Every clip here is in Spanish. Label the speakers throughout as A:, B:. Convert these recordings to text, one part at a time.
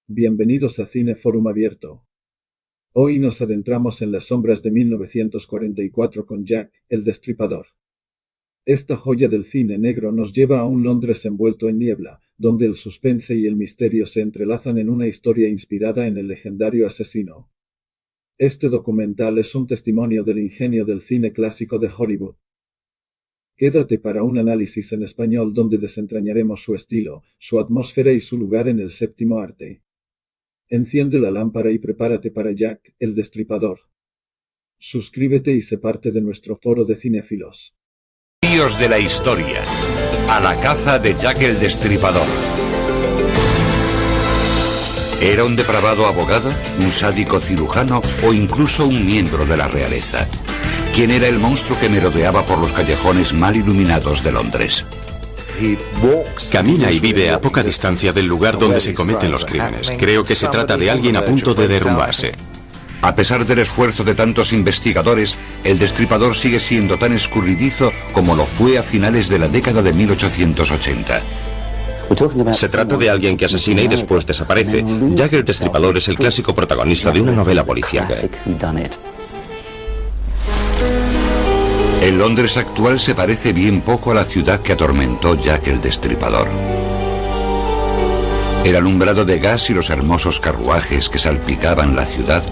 A: Bienvenidos a Cine Forum Abierto. Hoy nos adentramos en las sombras de 1944 con Jack, el Destripador. Esta joya del cine negro nos lleva a un Londres envuelto en niebla, donde el suspense y el misterio se entrelazan en una historia inspirada en el legendario asesino. Este documental es un testimonio del ingenio del cine clásico de Hollywood. Quédate para un análisis en español donde desentrañaremos su estilo, su atmósfera y su lugar en el séptimo arte. Enciende la lámpara y prepárate para Jack, el Destripador. Suscríbete y sé parte de nuestro foro de cinéfilos.
B: Tíos de la historia. A la caza de Jack el Destripador. ¿Era un depravado abogado, un sádico cirujano o incluso un miembro de la realeza? ¿Quién era el monstruo que merodeaba por los callejones mal iluminados de Londres?
C: Camina y vive a poca distancia del lugar donde se cometen los crímenes. Creo que se trata de alguien a punto de derrumbarse.
B: A pesar del esfuerzo de tantos investigadores, el Destripador sigue siendo tan escurridizo como lo fue a finales de la década de 1880.
C: Se trata de alguien que asesina y después desaparece. Jack el Destripador es el clásico protagonista de una novela policíaca.
B: El Londres actual se parece bien poco a la ciudad que atormentó Jack el Destripador. El alumbrado de gas y los hermosos carruajes que salpicaban la ciudad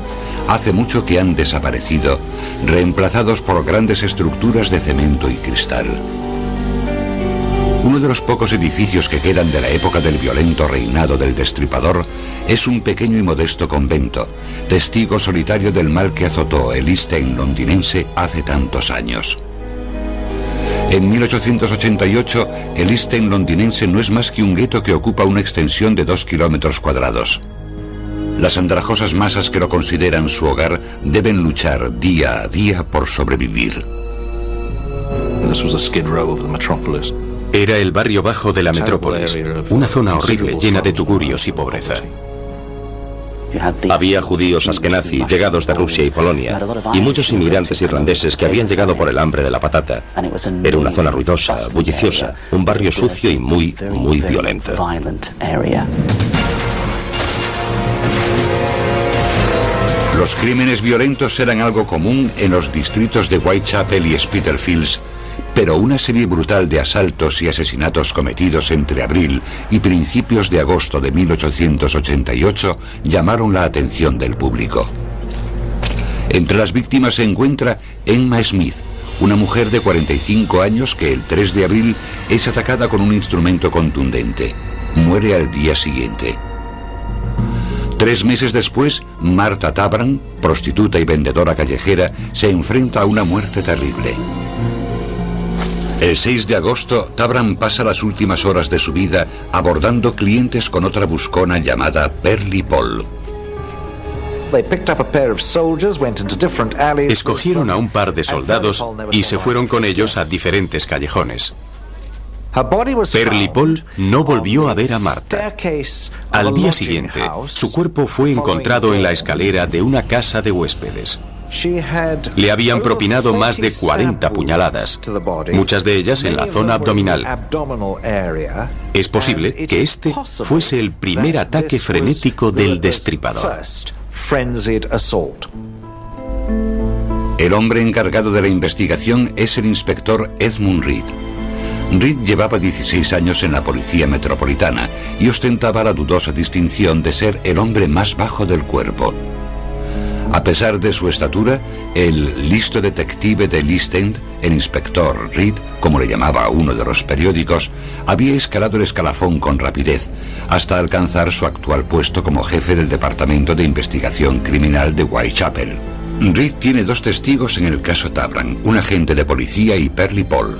B: hace mucho que han desaparecido, reemplazados por grandes estructuras de cemento y cristal. Uno de los pocos edificios que quedan de la época del violento reinado del Destripador es un pequeño y modesto convento, testigo solitario del mal que azotó el East End londinense hace tantos años. En 1888, el East End londinense no es más que un gueto que ocupa una extensión de 2 kilómetros cuadrados. Las andrajosas masas que lo consideran su hogar deben luchar día a día por sobrevivir.
C: Era el barrio bajo de la metrópolis, una zona horrible llena de tugurios y pobreza. Había judíos askenazí llegados de Rusia y Polonia y muchos inmigrantes irlandeses que habían llegado por el hambre de la patata. Era una zona ruidosa, bulliciosa, un barrio sucio y muy violento.
B: Los crímenes violentos eran algo común en los distritos de Whitechapel y Spitalfields, pero una serie brutal de asaltos y asesinatos cometidos entre abril y principios de agosto de 1888 llamaron la atención del público. Entre las víctimas se encuentra Emma Smith, una mujer de 45 años que el 3 de abril es atacada con un instrumento contundente. Muere al día siguiente. 3 meses después, Martha Tabram, prostituta y vendedora callejera, se enfrenta a una muerte terrible. El 6 de agosto, Tabram pasa las últimas horas de su vida abordando clientes con otra buscona llamada Pearly Paul.
C: Escogieron a un par de soldados y se fueron con ellos a diferentes callejones. Pearly Paul no volvió a ver a Martha. Al día siguiente, su cuerpo fue encontrado en la escalera de una casa de huéspedes. Le habían propinado más de 40 puñaladas, muchas de ellas en la zona abdominal. Es posible que este fuese el primer ataque frenético del Destripador.
B: El hombre encargado de la investigación es el inspector Edmund Reed. Reed llevaba 16 años en la policía metropolitana y ostentaba la dudosa distinción de ser el hombre más bajo del cuerpo. A pesar de su estatura, el listo detective del East End, el inspector Reed, como le llamaba uno de los periódicos, había escalado el escalafón con rapidez hasta alcanzar su actual puesto como jefe del Departamento de Investigación Criminal de Whitechapel. Reed tiene 2 testigos en el caso Tabram, un agente de policía y Pearly Paul.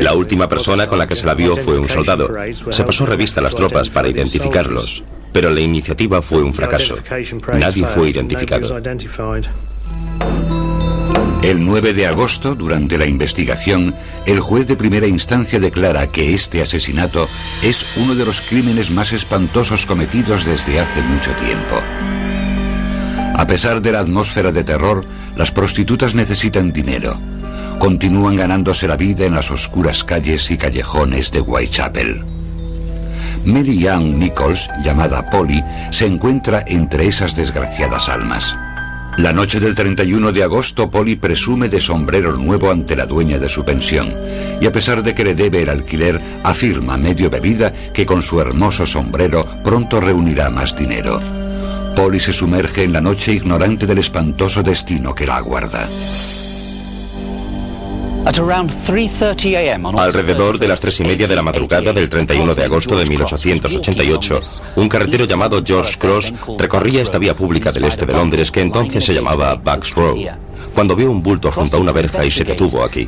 C: La última persona con la que se la vio fue un soldado. Se pasó revista a las tropas para identificarlos, pero la iniciativa fue un fracaso. Nadie fue identificado.
B: El 9 de agosto, durante la investigación, el juez de primera instancia declara que este asesinato es uno de los crímenes más espantosos cometidos desde hace mucho tiempo. A pesar de la atmósfera de terror, las prostitutas necesitan dinero. Continúan ganándose la vida en las oscuras calles y callejones de Whitechapel. Mary Ann Nichols, llamada Polly, se encuentra entre esas desgraciadas almas. La noche del 31 de agosto, Polly presume de sombrero nuevo ante la dueña de su pensión, y a pesar de que le debe el alquiler, afirma, medio bebida, que con su hermoso sombrero pronto reunirá más dinero. Polly se sumerge en la noche ignorante del espantoso destino que la aguarda.
D: Alrededor de las 3:30 de la madrugada del 31 de agosto de 1888, un carretero llamado George Cross recorría esta vía pública del este de Londres que entonces se llamaba Bucks Row, cuando vio un bulto junto a una verja y se detuvo aquí.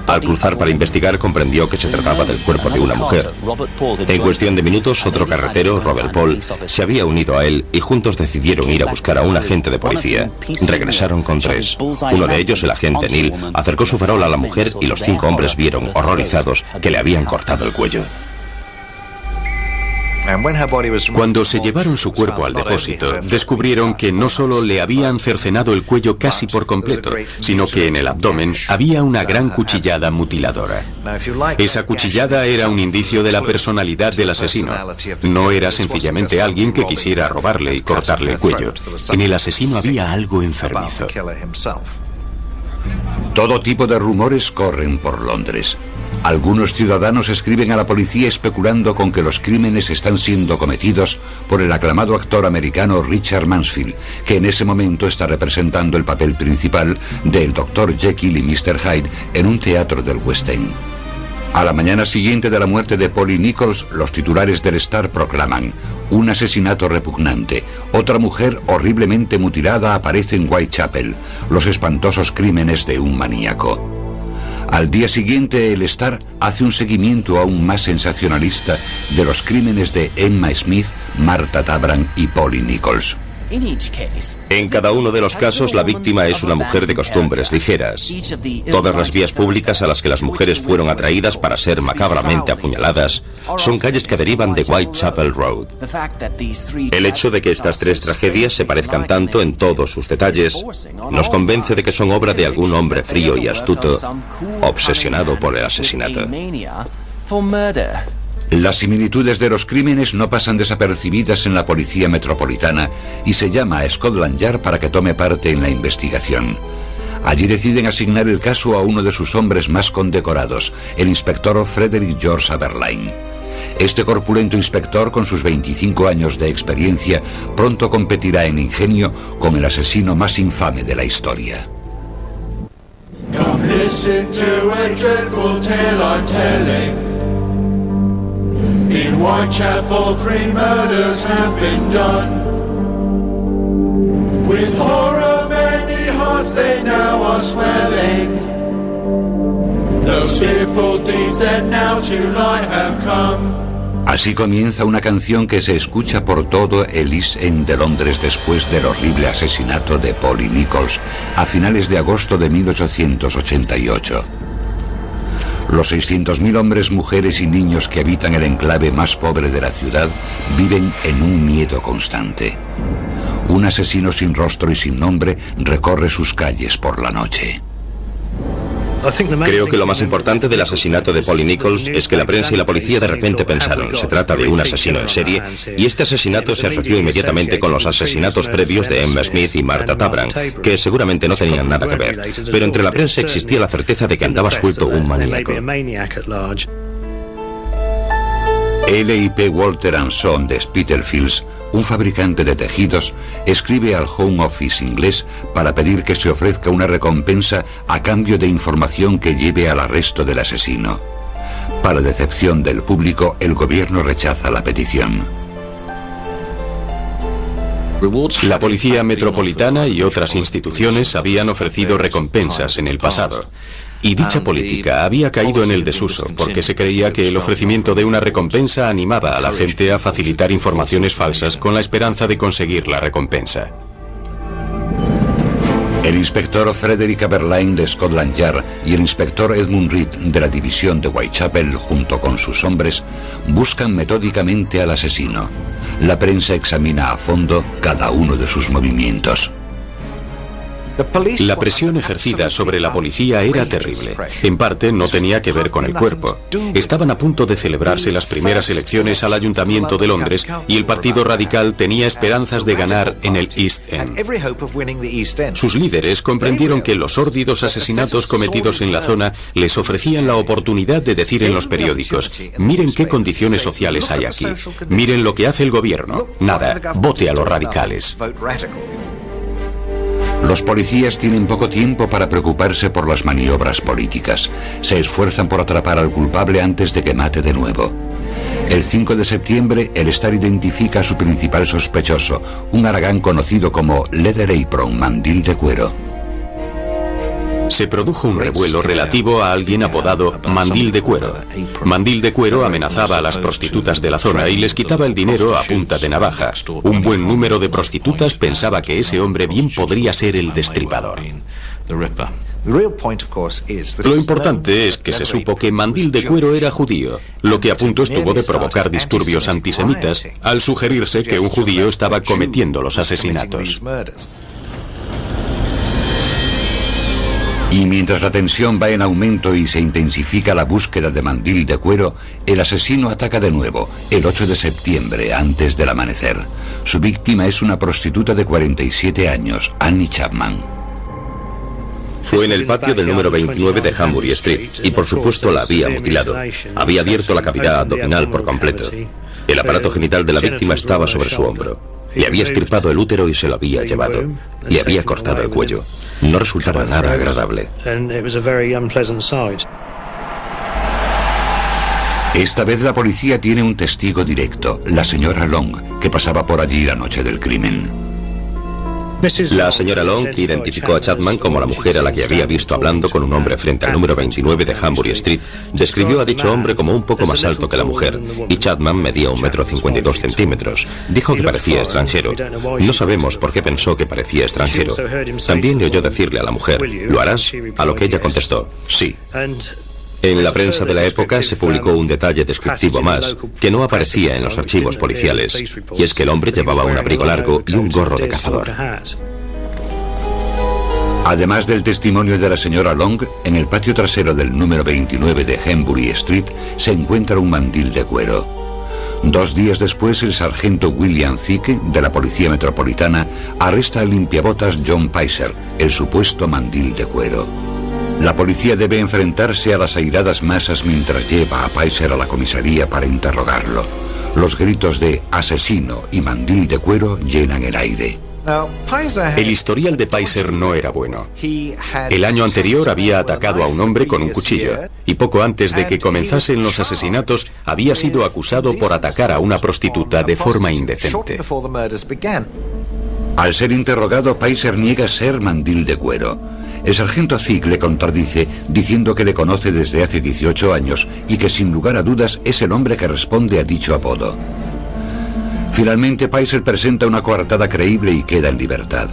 D: Al cruzar para investigar, comprendió que se trataba del cuerpo de una mujer. En cuestión de minutos, otro carretero, Robert Paul, se había unido a él y juntos decidieron ir a buscar a un agente de policía. Regresaron con 3. Uno de ellos, el agente Neil, acercó su farol a la mujer y los 5 hombres vieron, horrorizados, que le habían cortado el cuello.
C: Cuando se llevaron su cuerpo al depósito, descubrieron que no solo le habían cercenado el cuello casi por completo, sino que en el abdomen había una gran cuchillada mutiladora. Esa cuchillada era un indicio de la personalidad del asesino. No era sencillamente alguien que quisiera robarle y cortarle el cuello. En el asesino había algo enfermizo.
B: Todo tipo de rumores corren por Londres. Algunos ciudadanos escriben a la policía especulando con que los crímenes están siendo cometidos por el aclamado actor americano Richard Mansfield, que en ese momento está representando el papel principal del Dr. Jekyll y Mr. Hyde en un teatro del West End. A la mañana siguiente de la muerte de Polly Nichols, los titulares del Star proclaman: un asesinato repugnante, otra mujer horriblemente mutilada aparece en Whitechapel, los espantosos crímenes de un maníaco. Al día siguiente, el Star hace un seguimiento aún más sensacionalista de los crímenes de Emma Smith, Martha Tabram y Polly Nichols.
D: En cada uno de los casos, la víctima es una mujer de costumbres ligeras. Todas las vías públicas a las que las mujeres fueron atraídas para ser macabramente apuñaladas son calles que derivan de Whitechapel Road. El hecho de que estas 3 tragedias se parezcan tanto en todos sus detalles nos convence de que son obra de algún hombre frío y astuto, obsesionado por el asesinato.
B: Las similitudes de los crímenes no pasan desapercibidas en la policía metropolitana y se llama a Scotland Yard para que tome parte en la investigación. Allí deciden asignar el caso a uno de sus hombres más condecorados, el inspector Frederick George Aberline. Este corpulento inspector, con sus 25 años de experiencia, pronto competirá en ingenio con el asesino más infame de la historia.
E: Come listen to a dreadful tale I'm telling. In Whitechapel 3 murders have been done. With horror many hearts they now are swelling. Those fearful deeds that now to light have come.
B: Así comienza una canción que se escucha por todo el East End de Londres después del horrible asesinato de Polly Nichols a finales de agosto de 1888. Los 600.000 hombres, mujeres y niños que habitan el enclave más pobre de la ciudad viven en un miedo constante. Un asesino sin rostro y sin nombre recorre sus calles por la noche.
D: Creo que lo más importante del asesinato de Polly Nichols es que la prensa y la policía de repente pensaron: se trata de un asesino en serie, y este asesinato se asoció inmediatamente con los asesinatos previos de Emma Smith y Martha Tabram, que seguramente no tenían nada que ver, pero entre la prensa existía la certeza de que andaba suelto un maníaco.
B: L.I.P. Walter & Son de Spitalfields, un fabricante de tejidos, escribe al Home Office inglés para pedir que se ofrezca una recompensa a cambio de información que lleve al arresto del asesino. Para decepción del público, el gobierno rechaza la petición.
C: La policía metropolitana y otras instituciones habían ofrecido recompensas en el pasado, y dicha política había caído en el desuso porque se creía que el ofrecimiento de una recompensa animaba a la gente a facilitar informaciones falsas con la esperanza de conseguir la recompensa.
B: El inspector Frederick Aberline de Scotland Yard y el inspector Edmund Reed de la división de Whitechapel, junto con sus hombres, buscan metódicamente al asesino. La prensa examina a fondo cada uno de sus movimientos.
C: La presión ejercida sobre la policía era terrible. En parte no tenía que ver con el cuerpo. Estaban a punto de celebrarse las primeras elecciones al Ayuntamiento de Londres y el Partido Radical tenía esperanzas de ganar en el East End. Sus líderes comprendieron que los sórdidos asesinatos cometidos en la zona les ofrecían la oportunidad de decir en los periódicos: miren qué condiciones sociales hay aquí, miren lo que hace el gobierno, nada, vote a los radicales.
B: Los policías tienen poco tiempo para preocuparse por las maniobras políticas. Se esfuerzan por atrapar al culpable antes de que mate de nuevo. El 5 de septiembre, el Star identifica a su principal sospechoso, un haragán conocido como Leather Apron, mandil de cuero.
C: Se produjo un revuelo relativo a alguien apodado Mandil de Cuero. Mandil de Cuero amenazaba a las prostitutas de la zona y les quitaba el dinero a punta de navaja. Un buen número de prostitutas pensaba que ese hombre bien podría ser el destripador. Lo importante es que se supo que Mandil de Cuero era judío, lo que a punto estuvo de provocar disturbios antisemitas al sugerirse que un judío estaba cometiendo los asesinatos.
B: Y mientras la tensión va en aumento y se intensifica la búsqueda de Mandil de Cuero, el asesino ataca de nuevo, el 8 de septiembre, antes del amanecer. Su víctima es una prostituta de 47 años, Annie Chapman.
D: Fue en el patio del número 29 de Hambury Street y por supuesto la había mutilado. Había abierto la cavidad abdominal por completo. El aparato genital de la víctima estaba sobre su hombro. Le había extirpado el útero y se lo había llevado. Le había cortado el cuello. No resultaba nada agradable.
B: Esta vez la policía tiene un testigo directo, la señora Long, que pasaba por allí la noche del crimen.
D: La señora Long identificó a Chapman como la mujer a la que había visto hablando con un hombre frente al número 29 de Hambury Street. Describió a dicho hombre como un poco más alto que la mujer, y Chapman medía 1,52 m. Dijo que parecía extranjero. No sabemos por qué pensó que parecía extranjero. También le oyó decirle a la mujer: ¿lo harás? A lo que ella contestó: sí. En la prensa de la época se publicó un detalle descriptivo más, que no aparecía en los archivos policiales, y es que el hombre llevaba un abrigo largo y un gorro de cazador.
B: Además del testimonio de la señora Long, en el patio trasero del número 29 de Hambury Street se encuentra un mandil de cuero. 2 días después, el sargento William Thicke, de la Policía Metropolitana, arresta al limpiabotas John Pizer, el supuesto mandil de cuero. La policía debe enfrentarse a las airadas masas mientras lleva a Pizer a la comisaría para interrogarlo. Los gritos de asesino y mandil de cuero llenan el aire.
C: El historial de Pizer no era bueno. El año anterior había atacado a un hombre con un cuchillo, y poco antes de que comenzasen los asesinatos había sido acusado por atacar a una prostituta de forma indecente.
B: Al ser interrogado, Pizer niega ser mandil de cuero. El sargento Thicke le contradice, diciendo que le conoce desde hace 18 años y que sin lugar a dudas es el hombre que responde a dicho apodo. Finalmente, Pizer presenta una coartada creíble y queda en libertad.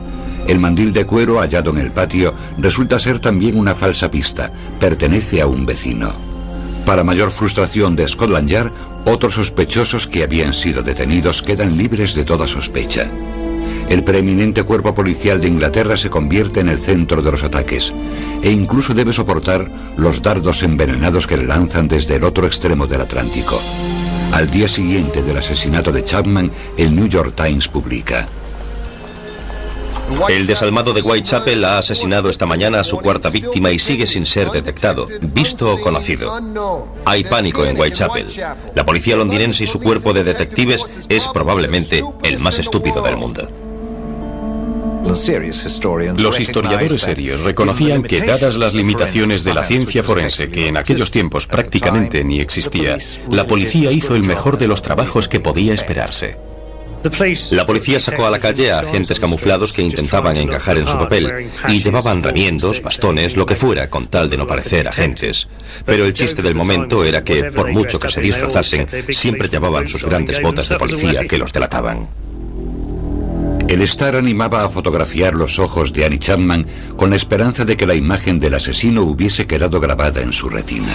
B: El mandil de cuero hallado en el patio resulta ser también una falsa pista, pertenece a un vecino. Para mayor frustración de Scotland Yard, otros sospechosos que habían sido detenidos quedan libres de toda sospecha. El preeminente cuerpo policial de Inglaterra se convierte en el centro de los ataques e incluso debe soportar los dardos envenenados que le lanzan desde el otro extremo del Atlántico. Al día siguiente del asesinato de Chapman, el New York Times publica:
D: el desalmado de Whitechapel ha asesinado esta mañana a su cuarta víctima y sigue sin ser detectado, visto o conocido. Hay pánico en Whitechapel. La policía londinense y su cuerpo de detectives es probablemente el más estúpido del mundo.
C: Los historiadores serios reconocían que, dadas las limitaciones de la ciencia forense, que en aquellos tiempos prácticamente ni existía, la policía hizo el mejor de los trabajos que podía esperarse.
D: La policía sacó a la calle a agentes camuflados que intentaban encajar en su papel y llevaban remiendos, bastones, lo que fuera, con tal de no parecer agentes. Pero el chiste del momento era que, por mucho que se disfrazasen, siempre llevaban sus grandes botas de policía que los delataban.
B: El Star animaba a fotografiar los ojos de Annie Chapman con la esperanza de que la imagen del asesino hubiese quedado grabada en su retina.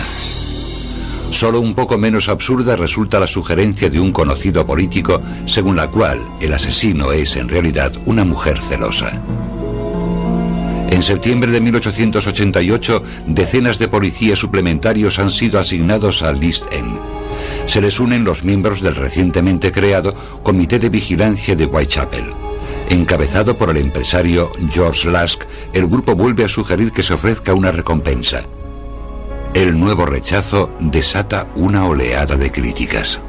B: Solo un poco menos absurda resulta la sugerencia de un conocido político según la cual el asesino es en realidad una mujer celosa. En septiembre de 1888, decenas de policías suplementarios han sido asignados al East End. Se les unen los miembros del recientemente creado Comité de Vigilancia de Whitechapel. Encabezado por el empresario George Lask, el grupo vuelve a sugerir que se ofrezca una recompensa. El nuevo rechazo desata una oleada de críticas.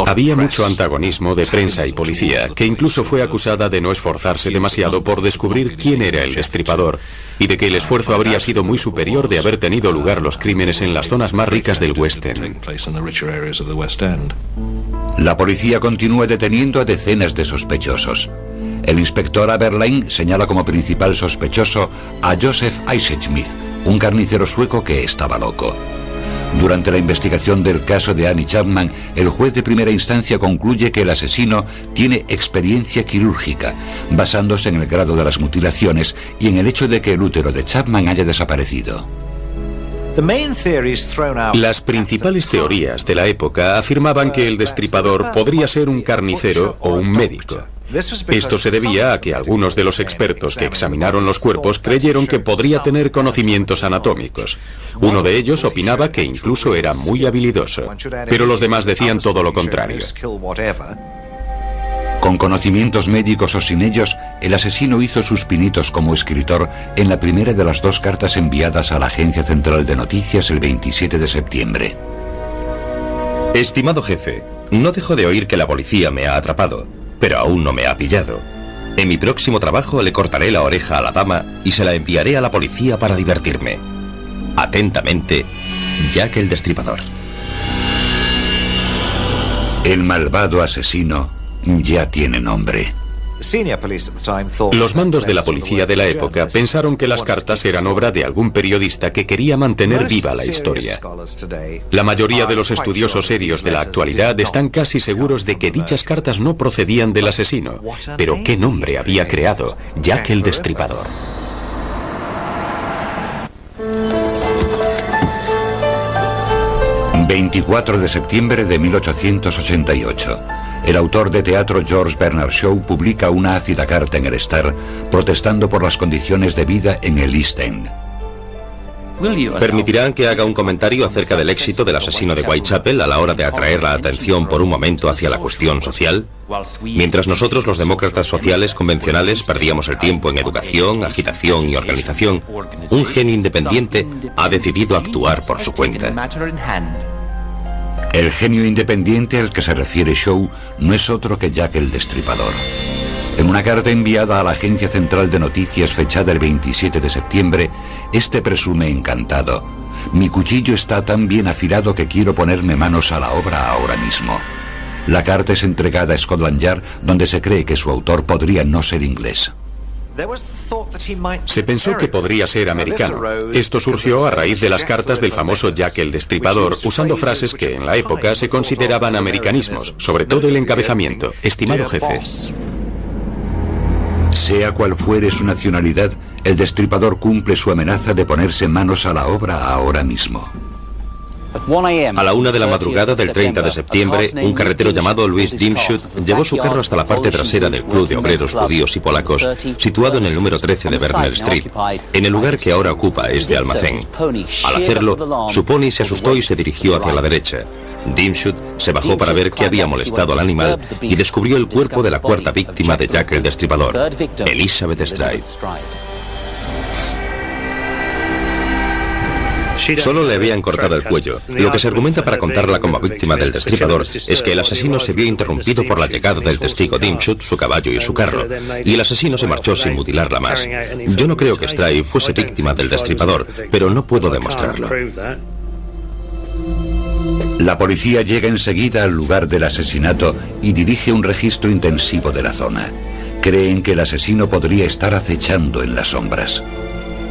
C: Había mucho antagonismo de prensa y policía, que incluso fue acusada de no esforzarse demasiado por descubrir quién era el destripador y de que el esfuerzo habría sido muy superior de haber tenido lugar los crímenes en las zonas más ricas del West End.
B: La policía continúa deteniendo a decenas de sospechosos. El inspector Aberline señala como principal sospechoso a Joseph Eisenschmidt, un carnicero sueco que estaba loco. Durante la investigación del caso de Annie Chapman, el juez de primera instancia concluye que el asesino tiene experiencia quirúrgica, basándose en el grado de las mutilaciones y en el hecho de que el útero de Chapman haya desaparecido.
C: Las principales teorías de la época afirmaban que el destripador podría ser un carnicero o un médico. Esto se debía a que algunos de los expertos que examinaron los cuerpos creyeron que podría tener conocimientos anatómicos. Uno de ellos opinaba que incluso era muy habilidoso, pero los demás decían todo lo contrario.
B: Con conocimientos médicos o sin ellos, el asesino hizo sus pinitos como escritor en la primera de las 2 cartas enviadas a la Agencia Central de Noticias el 27 de septiembre.
D: Estimado jefe, no dejo de oír que la policía me ha atrapado, pero aún no me ha pillado. En mi próximo trabajo le cortaré la oreja a la dama y se la enviaré a la policía para divertirme. Atentamente, Jack el Destripador.
B: El malvado asesino ya tiene nombre.
C: Los mandos de la policía de la época pensaron que las cartas eran obra de algún periodista que quería mantener viva la historia. La mayoría de los estudiosos serios de la actualidad están casi seguros de que dichas cartas no procedían del asesino. Pero ¿qué nombre había creado Jack el Destripador?
B: ...24 de septiembre de 1888... El autor de teatro George Bernard Shaw publica una ácida carta en el Star protestando por las condiciones de vida en el East End.
D: ¿Permitirán que haga un comentario acerca del éxito del asesino de Whitechapel a la hora de atraer la atención por un momento hacia la cuestión social? Mientras nosotros, los demócratas sociales convencionales, perdíamos el tiempo en educación, agitación y organización, un genio independiente ha decidido actuar por su cuenta.
B: El genio independiente al que se refiere Shaw no es otro que Jack el Destripador. En una carta enviada a la Agencia Central de Noticias fechada el 27 de septiembre, este presume encantado: mi cuchillo está tan bien afilado que quiero ponerme manos a la obra ahora mismo. La carta es entregada a Scotland Yard, donde se cree que su autor podría no ser inglés.
C: Se pensó que podría ser americano. Esto surgió a raíz de las cartas del famoso Jack el Destripador, usando frases que en la época se consideraban americanismos, sobre todo el encabezamiento: estimado jefe.
B: Sea cual fuere su nacionalidad, el destripador cumple su amenaza de ponerse manos a la obra ahora mismo.
D: A la 1 de la madrugada del 30 de septiembre, un carretero llamado Louis Dimschut llevó su carro hasta la parte trasera del Club de Obreros Judíos y Polacos, situado en el número 13 de Bernal Street, en el lugar que ahora ocupa este almacén. Al hacerlo, su pony se asustó y se dirigió hacia la derecha. Dimschut se bajó para ver qué había molestado al animal y descubrió el cuerpo de la 4ª víctima de Jack el Destripador, Elizabeth Stride. Solo le habían cortado el cuello. Lo que se argumenta para contarla como víctima del destripador es que el asesino se vio interrumpido por la llegada del testigo Dimschut, su caballo y su carro, y el asesino se marchó sin mutilarla más. Yo no creo que Stride fuese víctima del destripador, pero no puedo demostrarlo.
B: La policía llega enseguida al lugar del asesinato y dirige un registro intensivo de la zona. Creen que el asesino podría estar acechando en las sombras.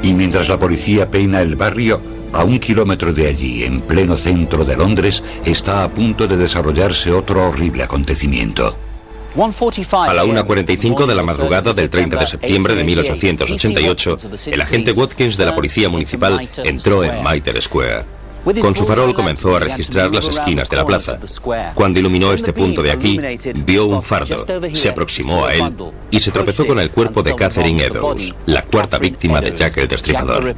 B: Y mientras la policía peina el barrio, a 1 kilómetro de allí, en pleno centro de Londres, está a punto de desarrollarse otro horrible acontecimiento.
D: A la 1:45 de la madrugada del 30 de septiembre de 1888, el agente Watkins de la policía municipal entró en Mitre Square. Con su farol comenzó a registrar las esquinas de la plaza. Cuando iluminó este punto de aquí, vio un fardo, se aproximó a él y se tropezó con el cuerpo de Catherine Eddowes, la cuarta víctima de Jack el Destripador.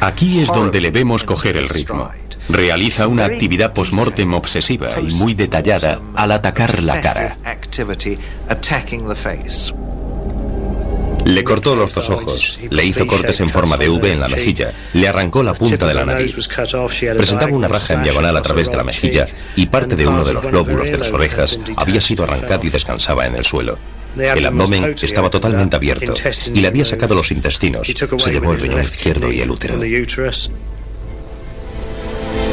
C: Aquí es donde le vemos coger el ritmo. Realiza una actividad post-mortem obsesiva y muy detallada al atacar la cara.
D: Le cortó los dos ojos, le hizo cortes en forma de V en la mejilla, le arrancó la punta de la nariz. Presentaba una raja en diagonal a través de la mejilla y parte de uno de los lóbulos de las orejas había sido arrancado y descansaba en el suelo. El abdomen estaba totalmente abierto y le había sacado los intestinos. Se llevó el riñón izquierdo y el útero.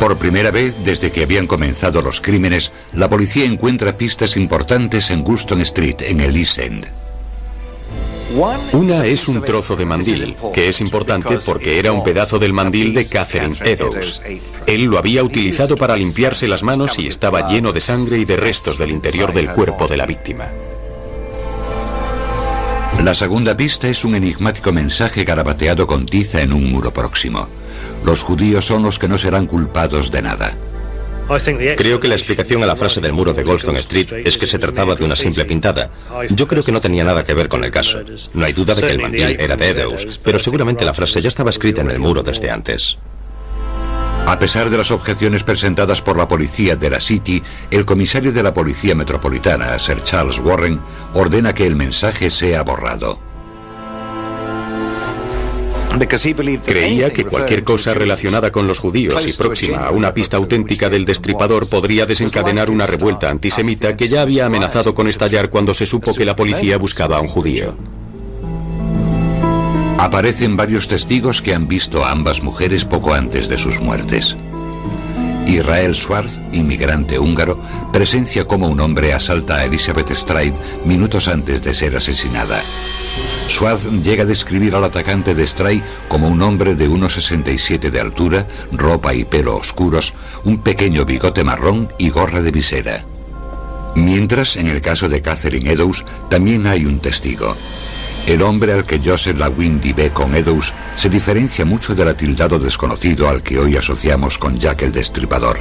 B: Por primera vez desde que habían comenzado los crímenes, la policía encuentra pistas importantes en Guston Street, en el East End.
C: Una es un trozo de mandil, que es importante porque era un pedazo del mandil de Catherine Eddowes. Él lo había utilizado para limpiarse las manos y estaba lleno de sangre y de restos del interior del cuerpo de la víctima.
B: La segunda pista es un enigmático mensaje garabateado con tiza en un muro próximo. Los judíos son los que no serán culpados de nada.
D: Creo que la explicación a la frase del muro de Goldstone Street es que se trataba de una simple pintada. Yo creo que no tenía nada que ver con el caso. No hay duda de que el mandil era de Eddowes, pero seguramente la frase ya estaba escrita en el muro desde antes.
B: A pesar de las objeciones presentadas por la policía de la City, el comisario de la Policía Metropolitana, Sir Charles Warren, ordena que el mensaje sea borrado.
C: Creía que cualquier cosa relacionada con los judíos y próxima a una pista auténtica del destripador podría desencadenar una revuelta antisemita que ya había amenazado con estallar cuando se supo que la policía buscaba a un judío.
B: Aparecen varios testigos que han visto a ambas mujeres poco antes de sus muertes. Israel Schwartz, inmigrante húngaro, presencia cómo un hombre asalta a Elizabeth Stride minutos antes de ser asesinada. Schwartz llega a describir al atacante de Stride como un hombre de 1,67 de altura, ropa y pelo oscuros, un pequeño bigote marrón y gorra de visera. Mientras, en el caso de Catherine Eddowes, también hay un testigo. El hombre al que Joseph Lawindy ve con Eddowes se diferencia mucho del atildado desconocido al que hoy asociamos con Jack el Destripador.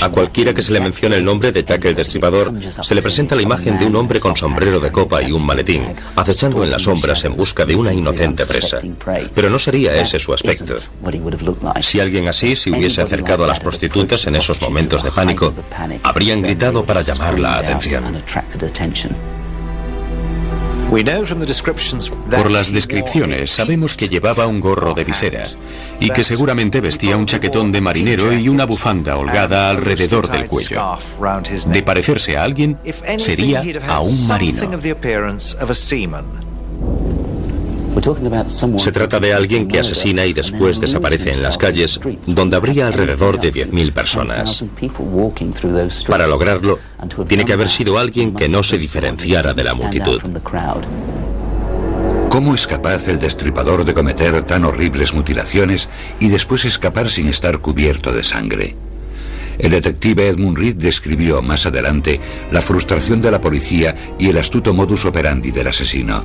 D: A cualquiera que se le mencione el nombre de Jack el Destripador, se le presenta la imagen de un hombre con sombrero de copa y un maletín, acechando en las sombras en busca de una inocente presa. Pero no sería ese su aspecto. Si alguien así se hubiese acercado a las prostitutas en esos momentos de pánico, habrían gritado para llamar la atención.
C: Por las descripciones sabemos que llevaba un gorro de visera y que seguramente vestía un chaquetón de marinero y una bufanda holgada alrededor del cuello. De parecerse a alguien, sería a un marino.
D: Se trata de alguien que asesina y después desaparece en las calles, donde habría alrededor de 10.000 personas. Para lograrlo, tiene que haber sido alguien que no se diferenciara de la multitud.
B: ¿Cómo es capaz el destripador de cometer tan horribles mutilaciones y después escapar sin estar cubierto de sangre? El detective Edmund Reed describió más adelante la frustración de la policía y el astuto modus operandi del asesino.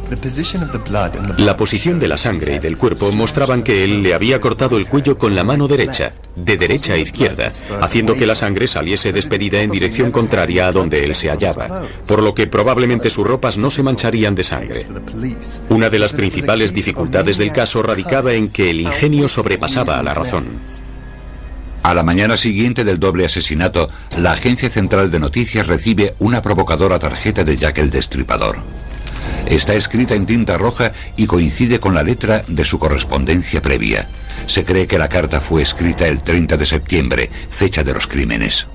C: La posición de la sangre y del cuerpo mostraban que él le había cortado el cuello con la mano derecha, de derecha a izquierda, haciendo que la sangre saliese despedida en dirección contraria a donde él se hallaba, por lo que probablemente sus ropas no se mancharían de sangre. Una de las principales dificultades del caso radicaba en que el ingenio sobrepasaba a la razón.
B: A la mañana siguiente del doble asesinato, la Agencia Central de Noticias recibe una provocadora tarjeta de Jack el Destripador. Está escrita en tinta roja y coincide con la letra de su correspondencia previa. Se cree que la carta fue escrita el 30 de septiembre, fecha de los crímenes.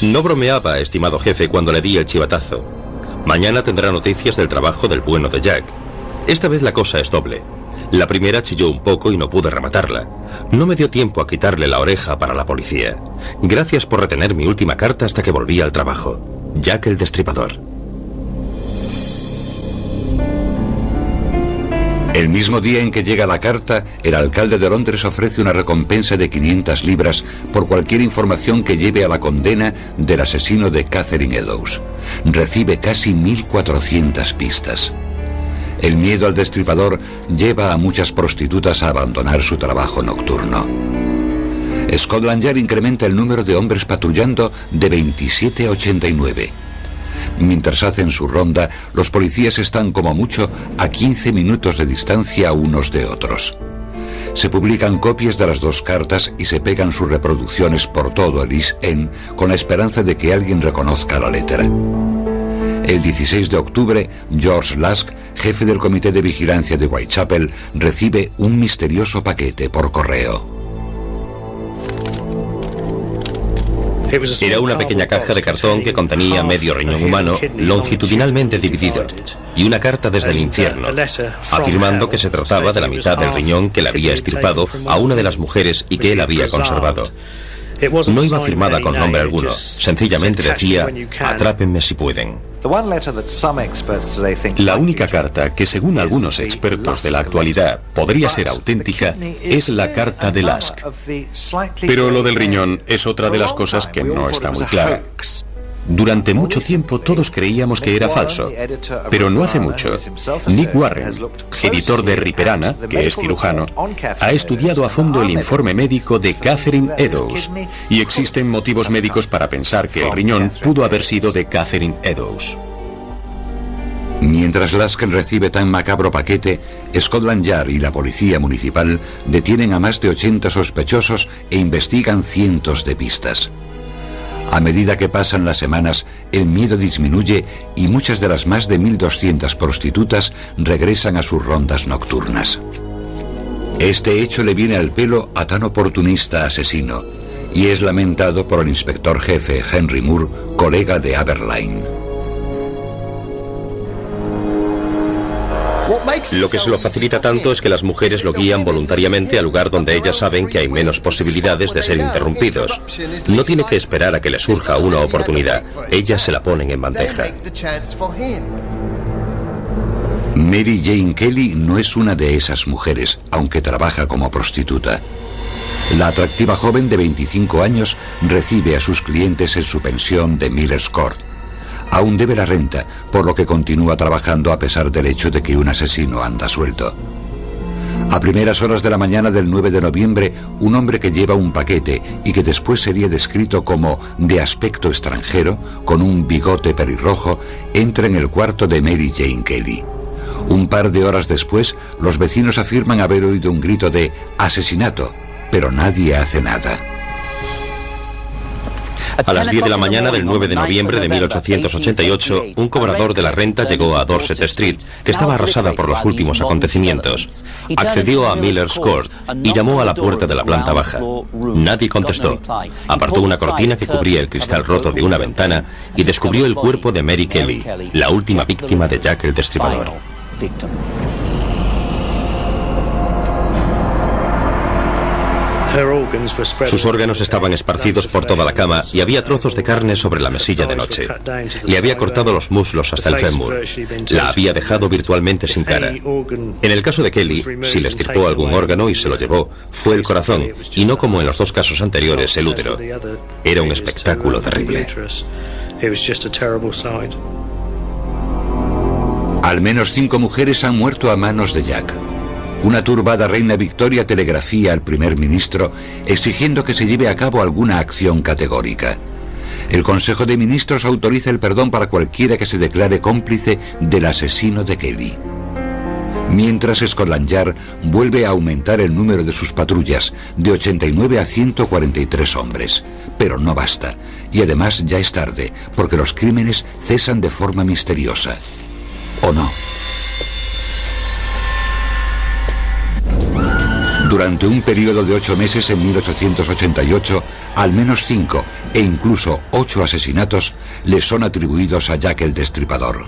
D: No bromeaba, estimado jefe, cuando le di el chivatazo. Mañana tendrá noticias del trabajo del bueno de Jack. Esta vez la cosa es doble. La primera chilló un poco y no pude rematarla. No me dio tiempo a quitarle la oreja para la policía. Gracias por retener mi última carta hasta que volví al trabajo. Jack el Destripador.
B: El mismo día en que llega la carta, el alcalde de Londres ofrece una recompensa de 500 libras por cualquier información que lleve a la condena del asesino de Catherine Eddowes. Recibe casi 1.400 pistas. El miedo al destripador lleva a muchas prostitutas a abandonar su trabajo nocturno. Scotland Yard incrementa el número de hombres patrullando de 27 a 89. Mientras hacen su ronda, los policías están como mucho a 15 minutos de distancia unos de otros. Se publican copias de las dos cartas y se pegan sus reproducciones por todo el East End con la esperanza de que alguien reconozca la letra. El 16 de octubre, George Lask, jefe del comité de vigilancia de Whitechapel, recibe un misterioso paquete por correo.
D: Era una pequeña caja de cartón que contenía medio riñón humano longitudinalmente dividido y una carta desde el infierno, afirmando que se trataba de la mitad del riñón que le había extirpado a una de las mujeres y que él había conservado. No iba firmada con nombre alguno, sencillamente decía: atrápenme si pueden.
C: La única carta que, según algunos expertos de la actualidad, podría ser auténtica es la carta de Lask. Pero lo del riñón es otra de las cosas que no está muy clara. Durante mucho tiempo todos creíamos que era falso, pero no hace mucho, Nick Warren, editor de Riperana, que es cirujano, ha estudiado a fondo el informe médico de Catherine Eddowes, y existen motivos médicos para pensar que el riñón pudo haber sido de Catherine Eddowes.
B: Mientras Lask recibe tan macabro paquete, Scotland Yard y la policía municipal detienen a más de 80 sospechosos e investigan cientos de pistas. A medida que pasan las semanas, el miedo disminuye y muchas de las más de 1.200 prostitutas regresan a sus rondas nocturnas. Este hecho le viene al pelo a tan oportunista asesino y es lamentado por el inspector jefe Henry Moore, colega de Aberline.
D: Lo que se lo facilita tanto es que las mujeres lo guían voluntariamente al lugar donde ellas saben que hay menos posibilidades de ser interrumpidos. No tiene que esperar a que le surja una oportunidad. Ellas se la ponen en bandeja.
B: Mary Jane Kelly no es una de esas mujeres, aunque trabaja como prostituta. La atractiva joven de 25 años recibe a sus clientes en su pensión de Miller's Court. Aún debe la renta, por lo que continúa trabajando a pesar del hecho de que un asesino anda suelto. A primeras horas de la mañana del 9 de noviembre, un hombre que lleva un paquete y que después sería descrito como de aspecto extranjero, con un bigote pelirrojo, entra en el cuarto de Mary Jane Kelly. Un par de horas después, los vecinos afirman haber oído un grito de asesinato, pero nadie hace nada.
D: A las 10 de la mañana del 9 de noviembre de 1888, un cobrador de la renta llegó a Dorset Street, que estaba arrasada por los últimos acontecimientos. Accedió a Miller's Court y llamó a la puerta de la planta baja. Nadie contestó. Apartó una cortina que cubría el cristal roto de una ventana y descubrió el cuerpo de Mary Kelly, la última víctima de Jack el Destripador. Sus órganos estaban esparcidos por toda la cama y había trozos de carne sobre la mesilla de noche. Le había cortado los muslos hasta el fémur. La había dejado virtualmente sin cara. En el caso de Kelly, si le extirpó algún órgano y se lo llevó, fue el corazón, y no como en los dos casos anteriores, el útero. Era un espectáculo terrible.
B: Al menos 5 mujeres han muerto a manos de Jack. Una turbada reina Victoria telegrafía al primer ministro exigiendo que se lleve a cabo alguna acción categórica. El Consejo de Ministros autoriza el perdón para cualquiera que se declare cómplice del asesino de Kelly. Mientras Scotland Yard vuelve a aumentar el número de sus patrullas de 89 a 143 hombres. Pero no basta, y además ya es tarde, porque los crímenes cesan de forma misteriosa. ¿O no? Durante un periodo de 8 meses en 1888, al menos 5 e incluso 8 asesinatos le son atribuidos a Jack el Destripador.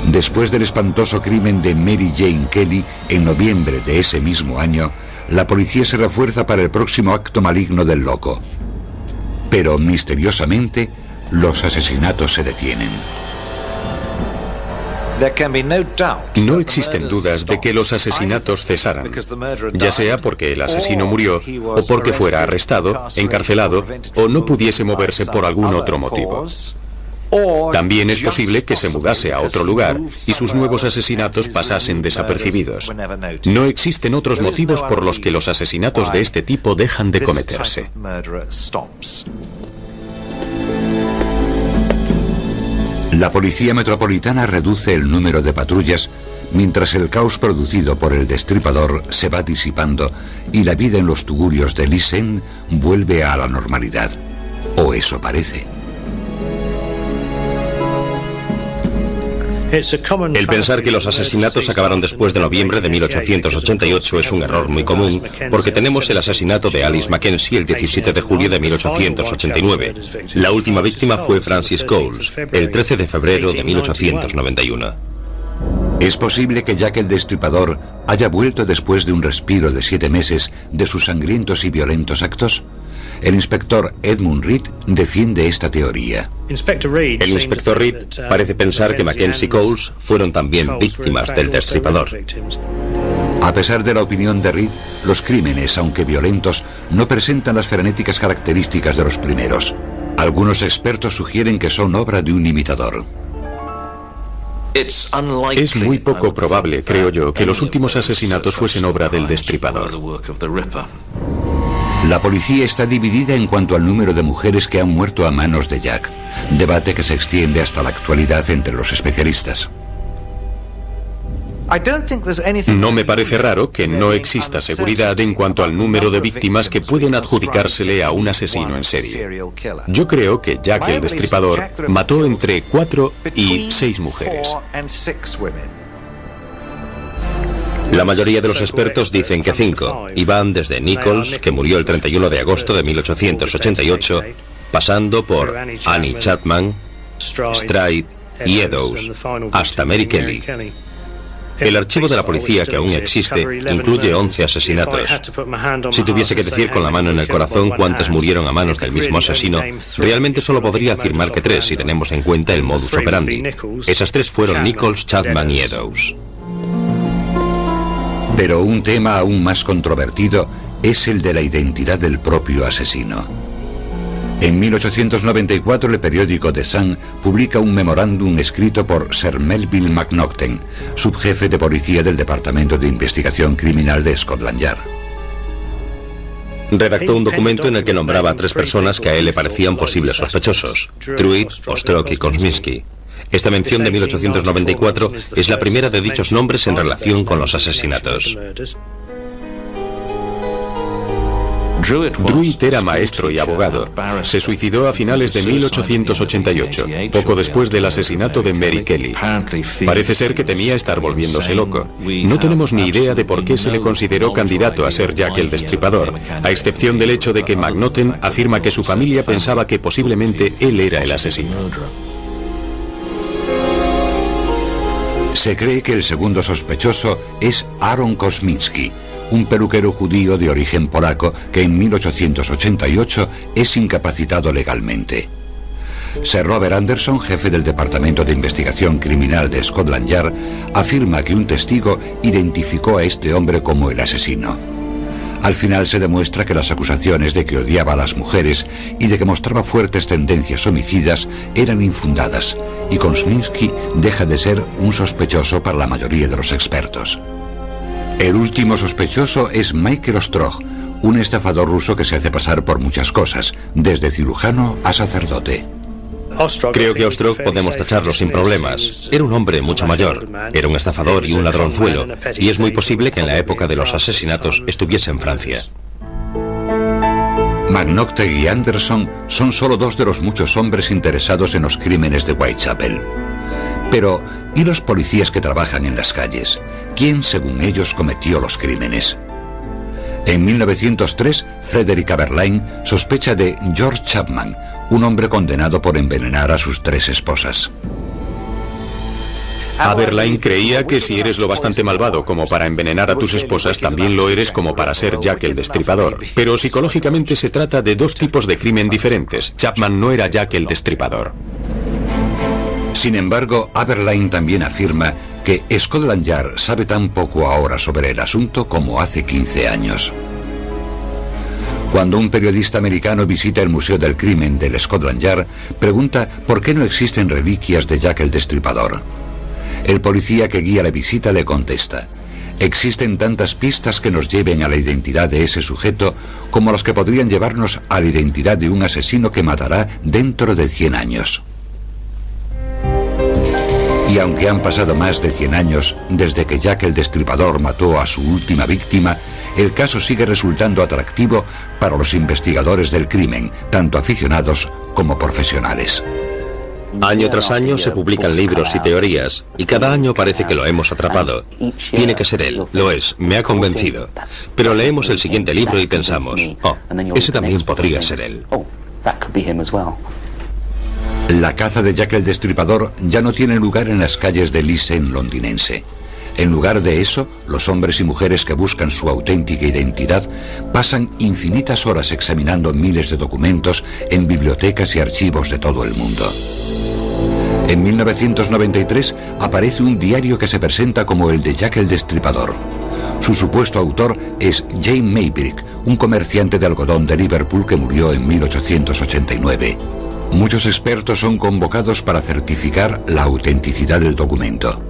B: Después del espantoso crimen de Mary Jane Kelly en noviembre de ese mismo año, la policía se refuerza para el próximo acto maligno del loco. Pero misteriosamente, los asesinatos se detienen.
C: No existen dudas de que los asesinatos cesaran, ya sea porque el asesino murió o porque fuera arrestado, encarcelado o no pudiese moverse por algún otro motivo. También es posible que se mudase a otro lugar y sus nuevos asesinatos pasasen desapercibidos. No existen otros motivos por los que los asesinatos de este tipo dejan de cometerse.
B: La Policía Metropolitana reduce el número de patrullas mientras el caos producido por el Destripador se va disipando y la vida en los tugurios de Lisén vuelve a la normalidad. O eso parece.
D: El pensar que los asesinatos acabaron después de noviembre de 1888 es un error muy común, porque tenemos el asesinato de Alice Mackenzie el 17 de julio de 1889. La última víctima fue Francis Coles, el 13 de febrero de 1891.
B: ¿Es posible que Jack el Destripador haya vuelto después de un respiro de 7 meses de sus sangrientos y violentos actos? El inspector Edmund Reed defiende esta teoría.
D: El inspector Reed parece pensar que Mackenzie y Coles fueron también víctimas del Destripador.
B: A pesar de la opinión de Reed, los crímenes, aunque violentos, no presentan las frenéticas características de los primeros. Algunos expertos sugieren que son obra de un imitador.
C: Es muy poco probable, creo yo, que los últimos asesinatos fuesen obra del Destripador.
B: La policía está dividida en cuanto al número de mujeres que han muerto a manos de Jack, debate que se extiende hasta la actualidad entre los especialistas.
C: No me parece raro que no exista seguridad en cuanto al número de víctimas que pueden adjudicársele a un asesino en serie. Yo creo que Jack el Destripador mató entre 4 y 6 mujeres.
D: La mayoría de los expertos dicen que 5, y van desde Nichols, que murió el 31 de agosto de 1888, pasando por Annie Chapman, Stride y Eddowes, hasta Mary Kelly. El archivo de la policía, que aún existe, incluye 11 asesinatos. Si tuviese que decir con la mano en el corazón cuántas murieron a manos del mismo asesino, realmente solo podría afirmar que 3 si tenemos en cuenta el modus operandi. Esas 3 fueron Nichols, Chapman y Eddowes.
B: Pero un tema aún más controvertido es el de la identidad del propio asesino. En 1894 el periódico The Sun publica un memorándum escrito por Sir Melville Macnaghten, subjefe de policía del Departamento de Investigación Criminal de Scotland Yard.
D: Redactó un documento en el que nombraba a 3 personas que a él le parecían posibles sospechosos: Druid, Ostrock y Kosminski. Esta mención de 1894 es la primera de dichos nombres en relación con los asesinatos.
C: Druid era maestro y abogado. Se suicidó a finales de 1888, poco después del asesinato de Mary Kelly. Parece ser que temía estar volviéndose loco. No tenemos ni idea de por qué se le consideró candidato a ser Jack el Destripador, a excepción del hecho de que Macnaghten afirma que su familia pensaba que posiblemente él era el asesino.
B: Se cree que el segundo sospechoso es Aaron Kosminski, un peluquero judío de origen polaco que en 1888 es incapacitado legalmente. Sir Robert Anderson, jefe del Departamento de Investigación Criminal de Scotland Yard, afirma que un testigo identificó a este hombre como el asesino. Al final se demuestra que las acusaciones de que odiaba a las mujeres y de que mostraba fuertes tendencias homicidas eran infundadas, y Kosminski deja de ser un sospechoso para la mayoría de los expertos. El último sospechoso es Michael Ostrock, un estafador ruso que se hace pasar por muchas cosas, desde cirujano a sacerdote.
D: Creo que Ostrock podemos tacharlo sin problemas. Era un hombre mucho mayor, era un estafador y un ladronzuelo, y es muy posible que en la época de los asesinatos estuviese en Francia.
B: Macnaghten y Anderson son solo 2 de los muchos hombres interesados en los crímenes de Whitechapel. Pero, ¿y los policías que trabajan en las calles? ¿Quién, según ellos, cometió los crímenes? En 1903, Frederick Aberline sospecha de George Chapman, un hombre condenado por envenenar a sus 3 esposas.
C: Aberline creía que si eres lo bastante malvado como para envenenar a tus esposas, también lo eres como para ser Jack el Destripador. Pero psicológicamente se trata de 2 tipos de crimen diferentes. Chapman no era Jack el Destripador.
B: Sin embargo, Aberline también afirma que Scotland Yard sabe tan poco ahora sobre el asunto como hace 15 años. Cuando un periodista americano visita el Museo del Crimen del Scotland Yard, pregunta por qué no existen reliquias de Jack el Destripador. El policía que guía la visita le contesta: existen tantas pistas que nos lleven a la identidad de ese sujeto como las que podrían llevarnos a la identidad de un asesino que matará dentro de 100 años. Y aunque han pasado más de 100 años desde que Jack el Destripador mató a su última víctima, el caso sigue resultando atractivo para los investigadores del crimen, tanto aficionados como profesionales.
D: Año tras año se publican libros y teorías, y cada año parece que lo hemos atrapado. Tiene que ser él, lo es, me ha convencido. Pero leemos el siguiente libro y pensamos: oh, ese también podría ser él.
B: La caza de Jack el Destripador ya no tiene lugar en las calles del East End londinense. En lugar de eso, los hombres y mujeres que buscan su auténtica identidad pasan infinitas horas examinando miles de documentos en bibliotecas y archivos de todo el mundo. En 1993 aparece un diario que se presenta como el de Jack el Destripador. Su supuesto autor es James Maybrick, un comerciante de algodón de Liverpool que murió en 1889. Muchos expertos son convocados para certificar la autenticidad del documento.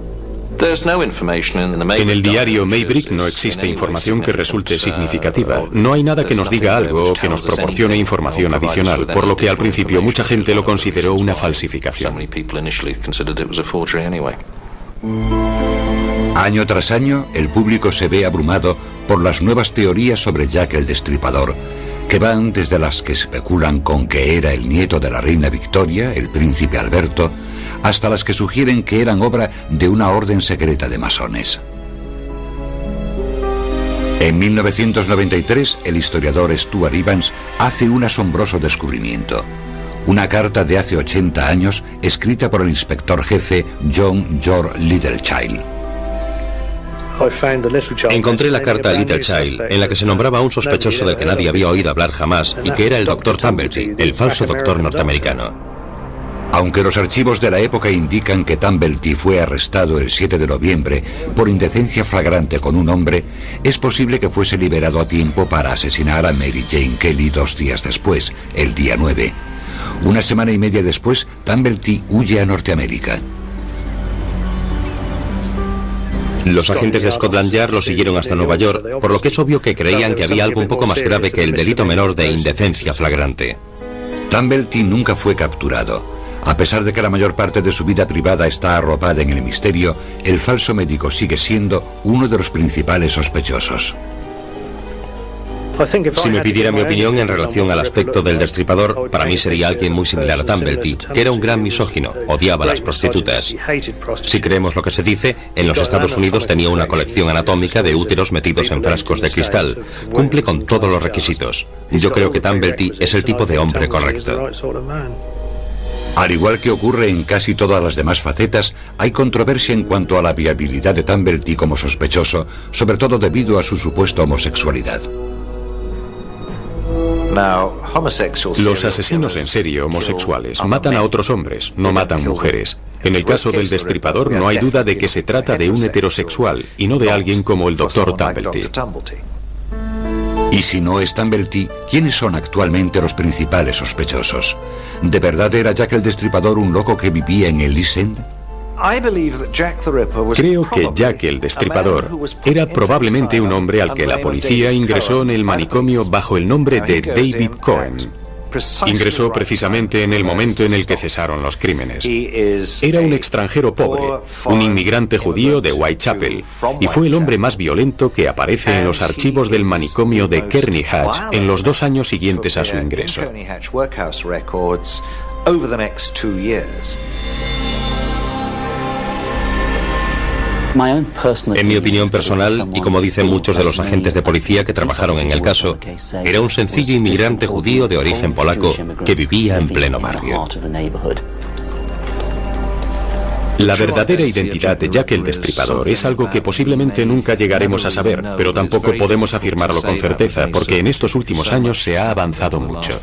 C: En el diario Maybrick no existe información que resulte significativa. No hay nada que nos diga algo o que nos proporcione información adicional, por lo que al principio mucha gente lo consideró una falsificación.
B: Año tras año, el público se ve abrumado por las nuevas teorías sobre Jack el Destripador, que van desde las que especulan con que era el nieto de la reina Victoria, el príncipe Alberto, hasta las que sugieren que eran obra de una orden secreta de masones. En 1993, el historiador Stuart Evans hace un asombroso descubrimiento: una carta de hace 80 años escrita por el inspector jefe John George Littlechild.
D: Encontré la carta a Littlechild en la que se nombraba a un sospechoso del que nadie había oído hablar jamás y que era el Dr. Tumblety, el falso doctor norteamericano.
B: Aunque los archivos de la época indican que Tumblety fue arrestado el 7 de noviembre por indecencia flagrante con un hombre, es posible que fuese liberado a tiempo para asesinar a Mary Jane Kelly 2 días después, el día 9. Una semana y media después, Tumblety huye a Norteamérica.
D: Los agentes de Scotland Yard lo siguieron hasta Nueva York, por lo que es obvio que creían que había algo un poco más grave que el delito menor de indecencia flagrante.
B: Tumblety nunca fue capturado. A pesar de que la mayor parte de su vida privada está arropada en el misterio, el falso médico sigue siendo uno de los principales sospechosos.
D: Si me pidiera mi opinión en relación al aspecto del destripador, para mí sería alguien muy similar a Tumblety, que era un gran misógino, odiaba a las prostitutas. Si creemos lo que se dice, en los Estados Unidos tenía una colección anatómica de úteros metidos en frascos de cristal. Cumple con todos los requisitos. Yo creo que Tumblety es el tipo de hombre correcto.
B: Al igual que ocurre en casi todas las demás facetas, hay controversia en cuanto a la viabilidad de Tumblety como sospechoso, sobre todo debido a su supuesta homosexualidad.
C: Los asesinos en serie homosexuales matan a otros hombres, no matan mujeres. En el caso del destripador no hay duda de que se trata de un heterosexual y no de alguien como el Dr. Tumblety.
B: Y si no es Tumblety, ¿quiénes son actualmente los principales sospechosos? ¿De verdad era Jack el Destripador un loco que vivía en el East End?
C: Creo que Jack el Destripador era probablemente un hombre al que la policía ingresó en el manicomio bajo el nombre de David Cohen. Ingresó precisamente en el momento en el que cesaron los crímenes. Era un extranjero pobre, un inmigrante judío de Whitechapel, y fue el hombre más violento que aparece en los archivos del manicomio de Kearney Hatch en los 2 años siguientes a su ingreso.
D: En mi opinión personal, y como dicen muchos de los agentes de policía que trabajaron en el caso, era un sencillo inmigrante judío de origen polaco que vivía en pleno barrio.
C: La verdadera identidad de Jack el Destripador es algo que posiblemente nunca llegaremos a saber, pero tampoco podemos afirmarlo con certeza, porque en estos últimos años se ha avanzado mucho.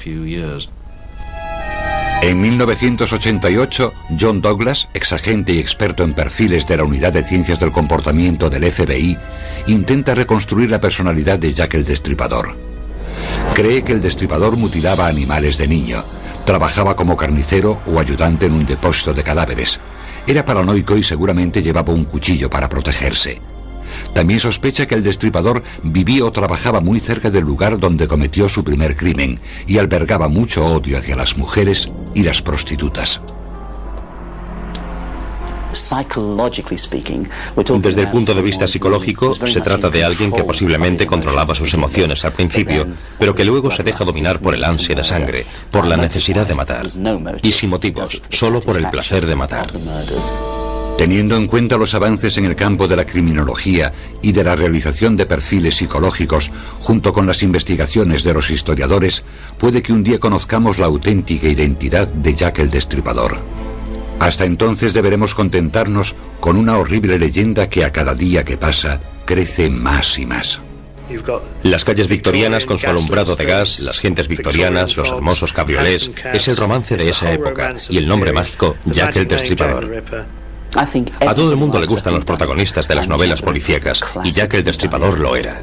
B: En 1988, John Douglas, exagente y experto en perfiles de la Unidad de Ciencias del Comportamiento del FBI, intenta reconstruir la personalidad de Jack el Destripador. Cree que el Destripador mutilaba animales de niño, trabajaba como carnicero o ayudante en un depósito de cadáveres. Era paranoico y seguramente llevaba un cuchillo para protegerse. También sospecha que el Destripador vivía o trabajaba muy cerca del lugar donde cometió su primer crimen y albergaba mucho odio hacia las mujeres y las prostitutas.
D: Desde el punto de vista psicológico, se trata de alguien que posiblemente controlaba sus emociones al principio, pero que luego se deja dominar por el ansia de sangre, por la necesidad de matar, y sin motivos, solo por el placer de matar.
B: Teniendo en cuenta los avances en el campo de la criminología y de la realización de perfiles psicológicos, junto con las investigaciones de los historiadores, puede que un día conozcamos la auténtica identidad de Jack el Destripador. Hasta entonces deberemos contentarnos con una horrible leyenda que a cada día que pasa crece más y más.
D: Las calles victorianas con su alumbrado de gas, las gentes victorianas, los hermosos cabriolés, es el romance de esa época y el nombre mágico Jack el Destripador. A todo el mundo le gustan los protagonistas de las novelas policíacas y Jack el Destripador lo era.